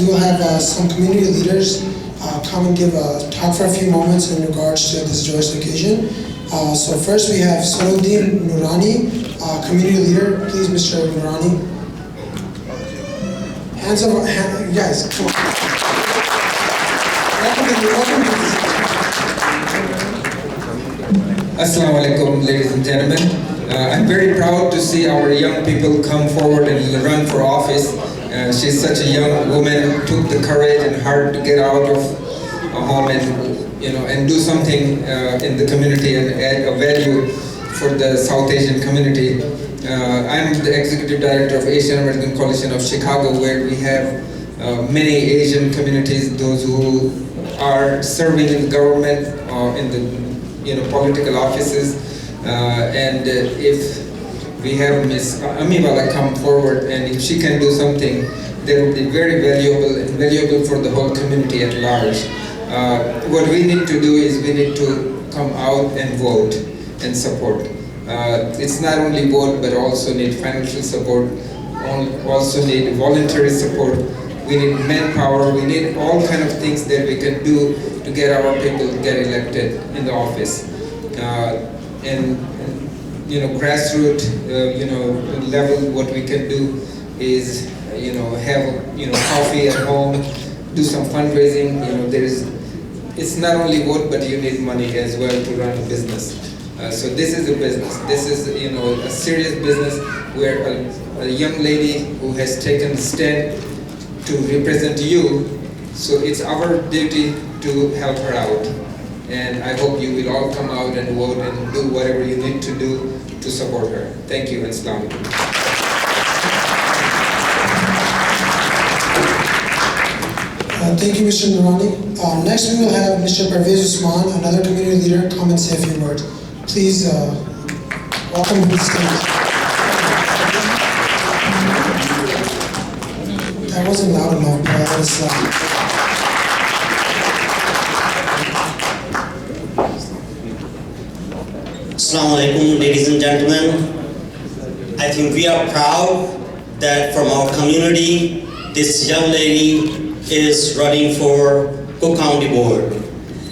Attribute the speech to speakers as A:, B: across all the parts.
A: We will have some community leaders come and give a talk for a few moments in regards to this joyous occasion. So first we have Saruddin Noorani, community leader. Please, Mr. Noorani. Hands up, you guys, come on. Welcome to this.
B: Assalamu alaikum, ladies and gentlemen. I'm very proud to see our young people come forward and run for office. She's such a young woman, took the courage and heart to get out of home and do something in the community and add a value for the South Asian community. I'm the executive director of Asian American Coalition of Chicago, where we have many Asian communities, those who are serving in the government or in the political offices. And if we have Ms. Amiwala come forward, and if she can do something, that would be very valuable for the whole community at large. What we need to do is we need to come out and vote and support. It's not only vote, but also need financial support, also need voluntary support. We need manpower, we need all kind of things that we can do to get our people get elected in the office. Grassroots, level, what we can do is, have, coffee at home, do some fundraising. It's not only vote, but you need money as well to run a business. So this is a business. This is, a serious business where a young lady who has taken a stand to represent you. So it's our duty to help her out. And I hope you will all come out and vote and do whatever you need to do to support her. Thank you and Assalamu alaikum.
A: Thank you, Mr. Noorani. Next we will have Mr. Parvez Usman, another community leader, come and say a few words. Please welcome to the stage. That wasn't loud enough, but that was
C: Assalamu alaikum, ladies and gentlemen. I think we are proud that from our community, this young lady is running for Cook County Board.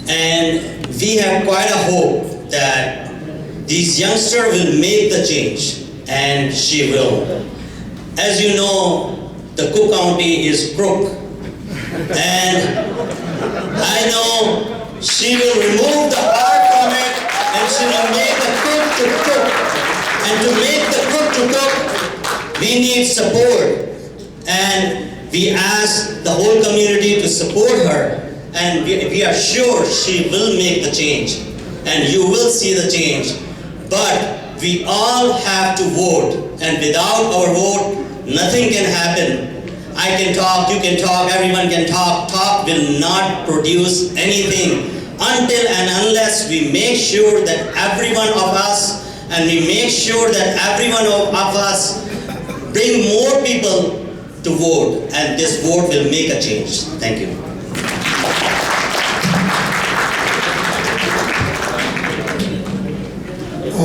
C: And we have quite a hope that this youngster will make the change, and she will. As you know, the Cook County is crook. And I know she will remove the heart from it, and she will make the cook to cook. And to make the cook to cook, we need support. And we ask the whole community to support her. And we are sure she will make the change. And you will see the change. But we all have to vote. And without our vote, nothing can happen. I can talk, you can talk, everyone can talk. Talk will not produce anything until and unless we make sure that every one of us, and we make sure that every one of us bring more people to vote, and this vote will make a change. Thank you.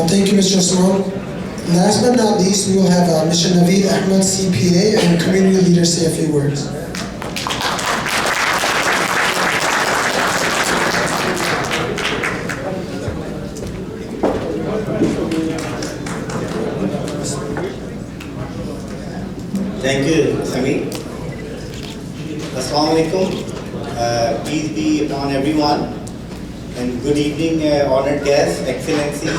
A: Thank you, Mr. Usman. Last but not least, we will have Mr. Naveed Ahmed, CPA, and community leader say a few words.
D: Thank you, Sami. Assalamu alaikum. Peace be upon everyone. And good evening, honored guests, excellencies,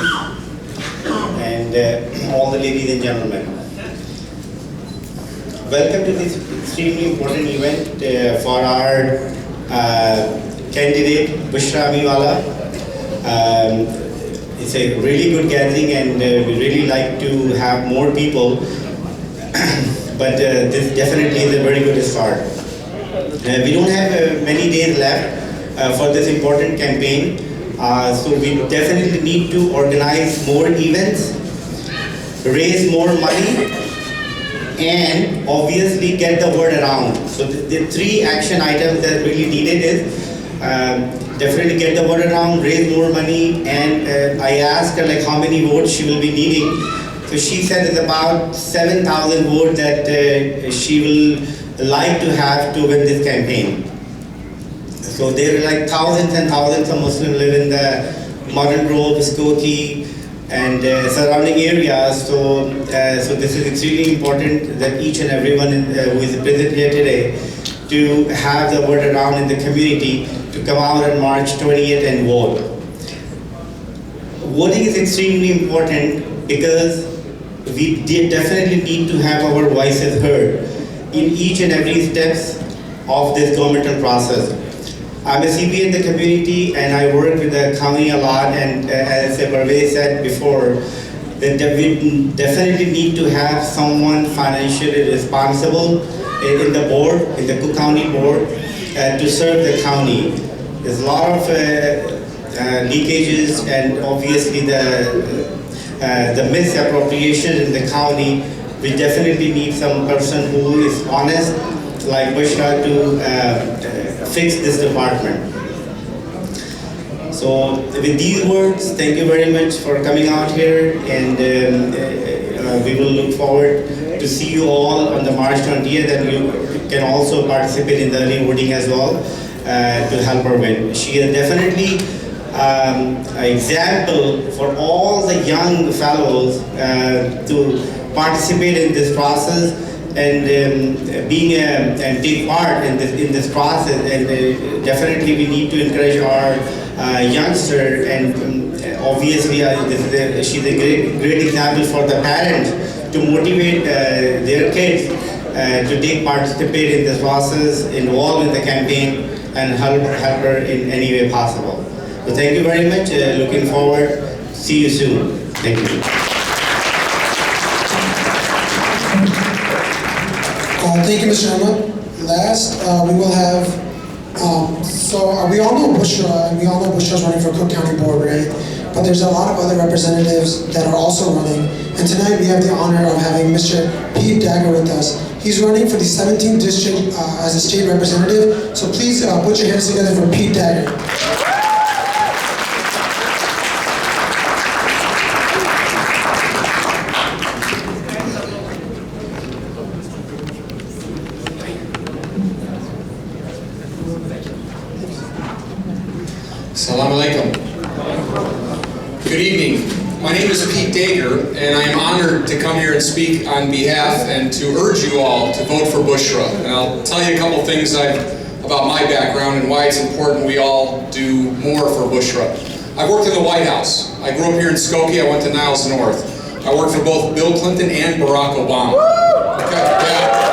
D: and all the ladies and gentlemen. Welcome to this extremely important event for our candidate, Bushra Amiwala. It's a really good gathering, and we really like to have more people. But this definitely is a very good start. We don't have many days left for this important campaign, so we definitely need to organize more events, raise more money, and obviously get the word around. So the three action items that really needed is definitely get the word around, raise more money, and I asked her like how many votes she will be needing. So she said it's about 7,000 votes that she will like to have to win this campaign. So there are like thousands and thousands of Muslims live in the Modern Grove, Skokie, and surrounding areas. So this is extremely important that each and everyone who is present here today to have the word around in the community to come out on March 20th and vote. Voting is extremely important because we definitely need to have our voices heard in each and every steps of this governmental process. I'm a CPA in the community and I work with the county a lot, and as Parvez said before, that we definitely need to have someone financially responsible in the board, in the Cook County board, to serve the county. There's a lot of leakages and obviously the misappropriation in the county. We definitely need some person who is honest, like Bushra, to fix this department. So with these words, thank you very much for coming out here, and we will look forward to see you all on the March 20th, and you can also participate in the early voting as well to help her win. She is definitely an example for all the young fellows to participate in this process and and take part in this process. And definitely we need to encourage our youngster, and obviously she's a great example for the parents to motivate their kids to participate in this process, involved in the campaign, and help her in any way possible. So thank you very much. Looking forward. See you soon. Thank you.
A: Thank you, Mr. Ahmed. Last, we will have, we all know Bushra, and we all know Bushra's running for Cook County Board, right? But there's a lot of other representatives that are also running. And tonight we have the honor of having Mr. Pete Dagger with us. He's running for the 17th district as a state representative. So please put your hands together for Pete Dagger.
E: Assalamu alaikum. Good evening. My name is Pete Dagger, and I am honored to come here and speak on behalf and to urge you all to vote for Bushra. And I'll tell you a couple things about my background and why it's important we all do more for Bushra. I've worked in the White House. I grew up here in Skokie. I went to Niles North. I worked for both Bill Clinton and Barack Obama. Okay, yeah.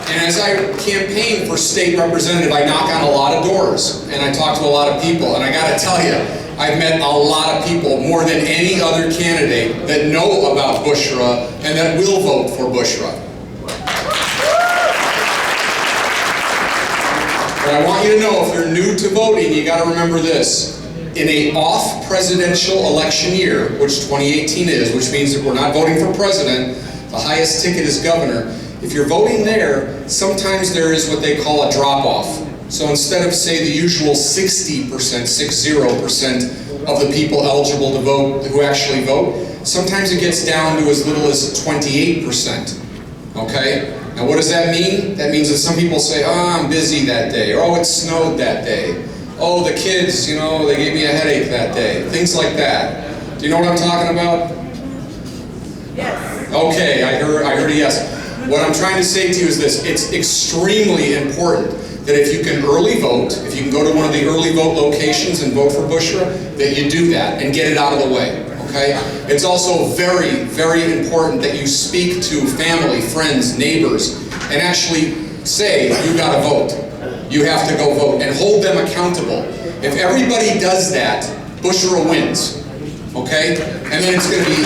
E: And as I campaign for state representative, I knock on a lot of doors and I talk to a lot of people. And I gotta tell you, I've met a lot of people, more than any other candidate, that know about Bushra and that will vote for Bushra. But I want you to know, if you're new to voting, you gotta remember this. In an off-presidential election year, which 2018 is, which means that we're not voting for president, the highest ticket is governor. If you're voting there, sometimes there is what they call a drop-off. So instead of, say, the usual 60%, 60% of the people eligible to vote who actually vote, sometimes it gets down to as little as 28%. Okay? Now what does that mean? That means that some people say, oh, I'm busy that day, or oh, it snowed that day. Oh, the kids, you know, they gave me a headache that day. Things like that. Do you know what I'm talking about? Yes. Okay, I heard a yes. What I'm trying to say to you is this: it's extremely important that if you can early vote, if you can go to one of the early vote locations and vote for Bushra, that you do that and get it out of the way, okay? It's also very, very important that you speak to family, friends, neighbors, and actually say, you gotta vote. You have to go vote, and hold them accountable. If everybody does that, Bushra wins, okay? And then it's gonna be...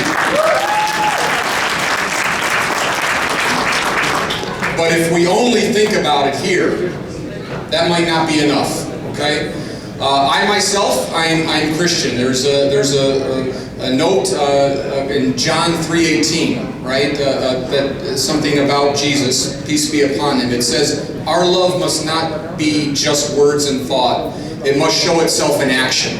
E: But if we only think about it here, that might not be enough, okay? I myself, I'm Christian. There's a note in John 3:18, right? That something about Jesus, peace be upon him. It says, our love must not be just words and thought. It must show itself in action.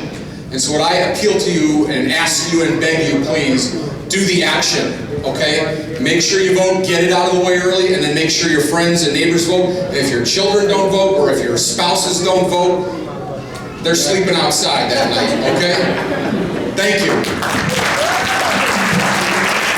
E: And so what I appeal to you and ask you and beg you, please, do the action. okay? Make sure you vote, get it out of the way early, and then make sure your friends and neighbors vote. And if your children don't vote, or if your spouses don't vote, they're sleeping outside that night, okay? Thank you.